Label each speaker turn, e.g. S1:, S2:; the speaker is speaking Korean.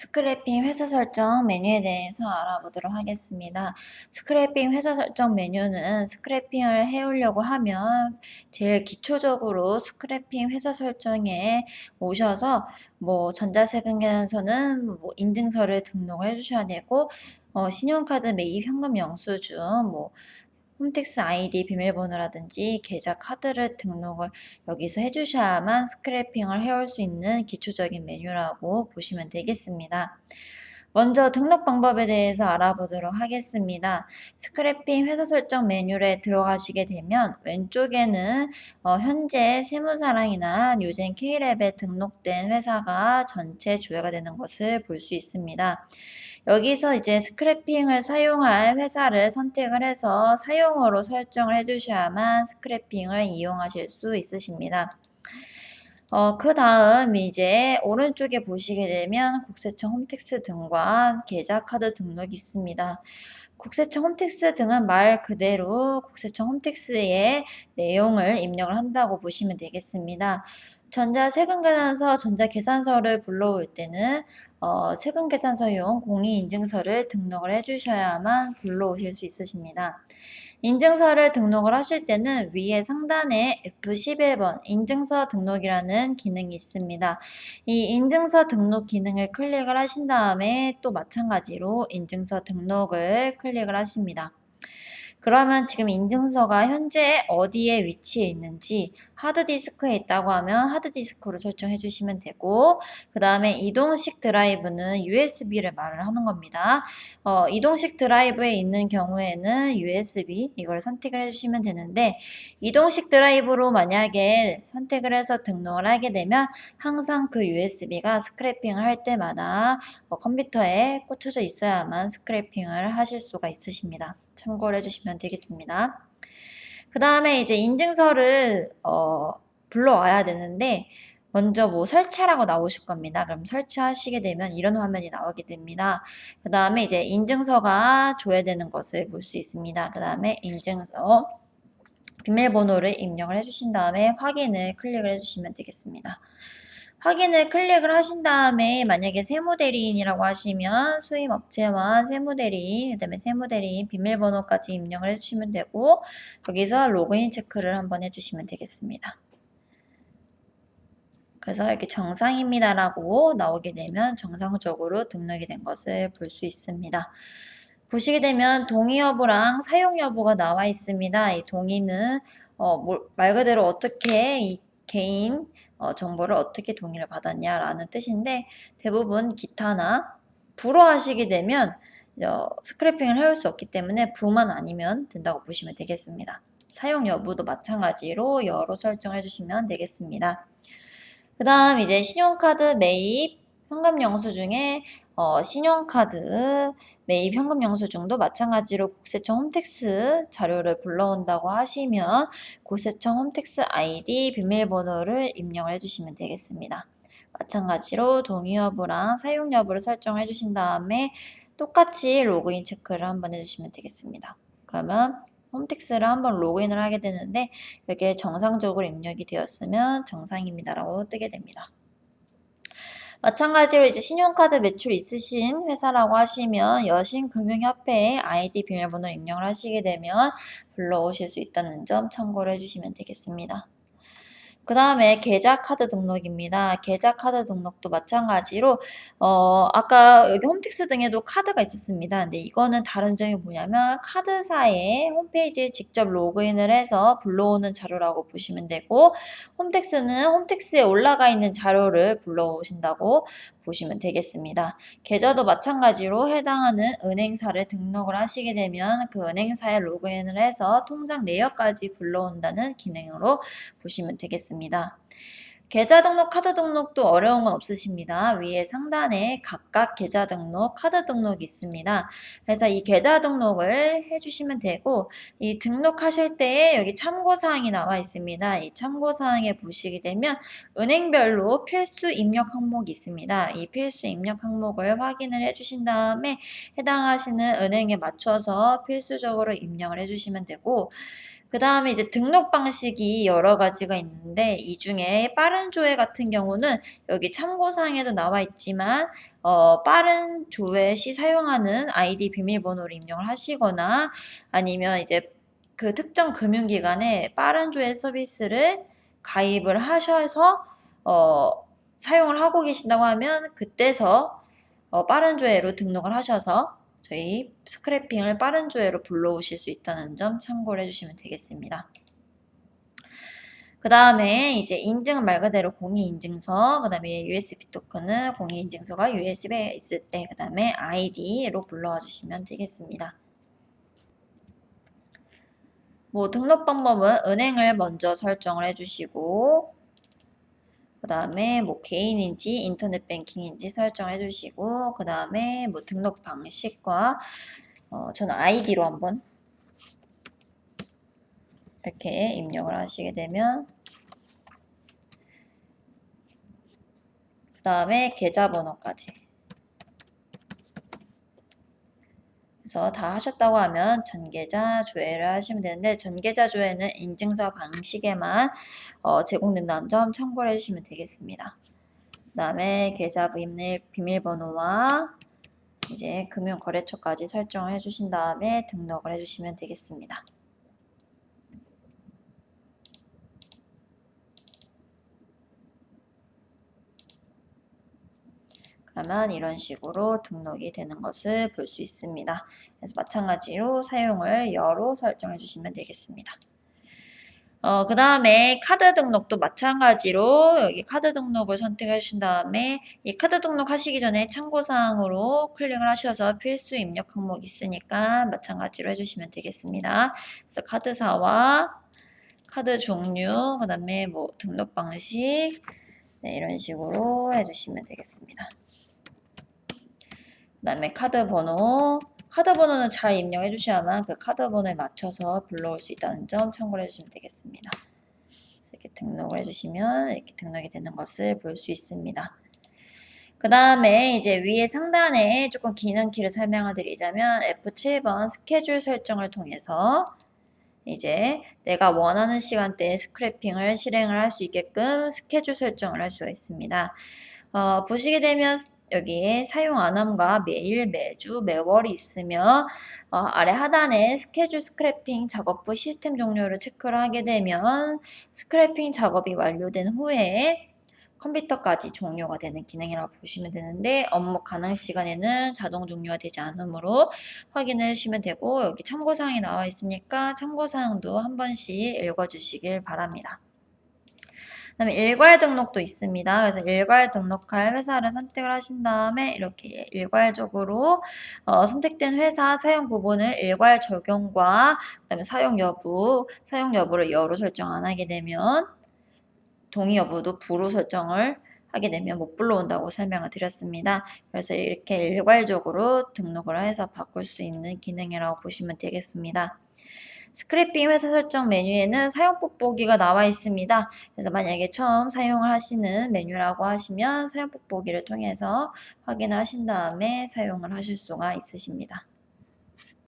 S1: 스크래핑 회사 설정 메뉴에 대해서 알아보도록 하겠습니다. 스크래핑 회사 설정 메뉴는 스크래핑을 해오려고 하면 제일 기초적으로 스크래핑 회사 설정에 오셔서 전자세금계산서는 인증서를 등록을 해주셔야 되고 신용카드 매입 현금 영수증 홈택스 아이디 비밀번호라든지 계좌 카드를 등록을 여기서 해주셔야만 스크래핑을 해올 수 있는 기초적인 메뉴라고 보시면 되겠습니다. 먼저 등록 방법에 대해서 알아보도록 하겠습니다. 스크래핑 회사 설정 메뉴에 들어가시게 되면 왼쪽에는 현재 세무사랑이나 뉴젠 K랩에 등록된 회사가 전체 조회가 되는 것을 볼 수 있습니다. 여기서 이제 스크래핑을 사용할 회사를 선택을 해서 사용으로 설정을 해주셔야만 스크래핑을 이용하실 수 있으십니다. 그 다음 이제 오른쪽에 보시게 되면 국세청 홈택스 등과 계좌카드 등록이 있습니다. 국세청 홈택스 등은 말 그대로 국세청 홈택스의 내용을 입력을 한다고 보시면 되겠습니다. 전자세금계산서, 전자계산서를 불러올 때는 세금계산서용 공인인증서를 등록을 해주셔야만 불러오실 수 있으십니다. 인증서를 등록을 하실 때는 위에 상단에 F11번 인증서 등록이라는 기능이 있습니다. 이 인증서 등록 기능을 클릭을 하신 다음에 또 마찬가지로 인증서 등록을 클릭을 하십니다. 그러면 지금 인증서가 현재 어디에 위치해 있는지 하드디스크에 있다고 하면 하드디스크로 설정해 주시면 되고, 그 다음에 이동식 드라이브는 USB를 말을 하는 겁니다. 이동식 드라이브에 있는 경우에는 USB 이걸 선택을 해주시면 되는데, 이동식 드라이브로 만약에 선택을 해서 등록을 하게 되면 항상 그 USB가 스크래핑을 할 때마다 컴퓨터에 꽂혀져 있어야만 스크래핑을 하실 수가 있으십니다. 참고를 해주시면 되겠습니다. 그 다음에 이제 인증서를 불러와야 되는데 먼저 설치하라고 나오실 겁니다. 그럼 설치하시게 되면 이런 화면이 나오게 됩니다. 그 다음에 이제 인증서가 조회되는 것을 볼 수 있습니다. 그 다음에 인증서 비밀번호를 입력을 해주신 다음에 확인을 클릭을 해주시면 되겠습니다. 확인을 클릭을 하신 다음에 만약에 세무대리인이라고 하시면 수임업체와 세무대리인, 그 다음에 세무대리인 비밀번호까지 입력을 해주시면 되고 여기서 로그인 체크를 한번 해주시면 되겠습니다. 그래서 이렇게 정상입니다라고 나오게 되면 정상적으로 등록이 된 것을 볼 수 있습니다. 보시게 되면 동의 여부랑 사용 여부가 나와 있습니다. 이 동의는 말 그대로 어떻게 이 개인 정보를 어떻게 동의를 받았냐라는 뜻인데 대부분 기타나 부로 하시게 되면 스크래핑을 해올 수 없기 때문에 부만 아니면 된다고 보시면 되겠습니다. 사용 여부도 마찬가지로 여로 설정해 주시면 되겠습니다. 그 다음 이제 신용카드 매입 현금 영수증에 신용카드 매입 현금 영수증도 마찬가지로 국세청 홈택스 자료를 불러온다고 하시면 국세청 홈택스 아이디 비밀번호를 입력을 해주시면 되겠습니다. 마찬가지로 동의 여부랑 사용 여부를 설정해 주신 다음에 똑같이 로그인 체크를 한번 해주시면 되겠습니다. 그러면 홈택스를 한번 로그인을 하게 되는데 이렇게 정상적으로 입력이 되었으면 정상입니다라고 뜨게 됩니다. 마찬가지로 이제 신용카드 매출 있으신 회사라고 하시면 여신금융협회에 아이디 비밀번호 입력을 하시게 되면 불러오실 수 있다는 점 참고를 해주시면 되겠습니다. 그 다음에 계좌카드 등록입니다. 계좌카드 등록도 마찬가지로 아까 여기 홈택스 등에도 카드가 있었습니다. 근데 이거는 다른 점이 뭐냐면 카드사의 홈페이지에 직접 로그인을 해서 불러오는 자료라고 보시면 되고 홈택스는 홈택스에 올라가 있는 자료를 불러오신다고 보시면 되겠습니다. 계좌도 마찬가지로 해당하는 은행사를 등록을 하시게 되면 그 은행사에 로그인을 해서 통장 내역까지 불러온다는 기능으로 보시면 되겠습니다. 계좌 등록, 카드 등록도 어려운 건 없으십니다. 위에 상단에 각각 계좌 등록, 카드 등록이 있습니다. 그래서 이 계좌 등록을 해주시면 되고 이 등록하실 때에 여기 참고사항이 나와 있습니다. 이 참고사항에 보시게 되면 은행별로 필수 입력 항목이 있습니다. 이 필수 입력 항목을 확인을 해주신 다음에 해당하시는 은행에 맞춰서 필수적으로 입력을 해주시면 되고 그 다음에 이제 등록 방식이 여러 가지가 있는데 이 중에 빠른 조회 같은 경우는 여기 참고사항에도 나와 있지만 빠른 조회 시 사용하는 아이디 비밀번호를 입력을 하시거나 아니면 이제 그 특정 금융기관에 빠른 조회 서비스를 가입을 하셔서 사용을 하고 계신다고 하면 그때서 빠른 조회로 등록을 하셔서 저희 스크래핑을 빠른 조회로 불러오실 수 있다는 점 참고를 해주시면 되겠습니다. 그 다음에 이제 인증은 말 그대로 공인인증서, 그 다음에 USB 토큰은 공인인증서가 USB에 있을 때, 그 다음에 ID로 불러와 주시면 되겠습니다. 뭐 등록 방법은 은행을 먼저 설정을 해주시고, 그 다음에 뭐 개인인지 인터넷 뱅킹인지 설정해 주시고, 그 다음에 뭐 등록 방식과 저는 아이디로 한번 이렇게 입력을 하시게 되면, 그 다음에 계좌번호까지. 그래서 다 하셨다고 하면 전계좌 조회를 하시면 되는데, 전계좌 조회는 인증서 방식에만 제공된다는 점 참고를 해주시면 되겠습니다. 그 다음에 계좌 비밀번호와 이제 금융거래처까지 설정을 해주신 다음에 등록을 해주시면 되겠습니다. 그러면 이런 식으로 등록이 되는 것을 볼 수 있습니다. 그래서 마찬가지로 사용을 여로 설정해 주시면 되겠습니다. 그 다음에 카드 등록도 마찬가지로 여기 카드 등록을 선택해 주신 다음에 이 카드 등록 하시기 전에 참고사항으로 클릭을 하셔서 필수 입력 항목이 있으니까 마찬가지로 해주시면 되겠습니다. 그래서 카드사와 카드 종류, 그 다음에 뭐 등록 방식, 네, 이런 식으로 해주시면 되겠습니다. 그 다음에 카드 번호는 잘 입력해 주셔야만 그 카드 번호에 맞춰서 불러올 수 있다는 점 참고를 해주시면 되겠습니다. 이렇게 등록을 해주시면 이렇게 등록이 되는 것을 볼 수 있습니다. 그 다음에 이제 위에 상단에 조금 기능키를 설명을 드리자면 F7번 스케줄 설정을 통해서 이제 내가 원하는 시간대에 스크래핑을 실행을 할 수 있게끔 스케줄 설정을 할 수가 있습니다. 보시게 되면 여기에 사용 안함과 매일, 매주, 매월이 있으며 아래 하단에 스케줄 스크래핑 작업 후 시스템 종료를 체크를 하게 되면 스크래핑 작업이 완료된 후에 컴퓨터까지 종료가 되는 기능이라고 보시면 되는데 업무 가능 시간에는 자동 종료가 되지 않으므로 확인해 주시면 되고 여기 참고사항이 나와 있으니까 참고사항도 한 번씩 읽어주시길 바랍니다. 그 다음에 일괄 등록도 있습니다. 그래서 일괄 등록할 회사를 선택을 하신 다음에 이렇게 일괄적으로 선택된 회사 사용 부분을 일괄 적용과 그 다음에 사용 여부를 여로 설정 안 하게 되면 동의 여부도 부로 설정을 하게 되면 못 불러온다고 설명을 드렸습니다. 그래서 이렇게 일괄적으로 등록을 해서 바꿀 수 있는 기능이라고 보시면 되겠습니다. 스크래핑 회사 설정 메뉴에는 사용법 보기가 나와 있습니다. 그래서 만약에 처음 사용을 하시는 메뉴라고 하시면 사용법 보기를 통해서 확인을 하신 다음에 사용을 하실 수가 있으십니다.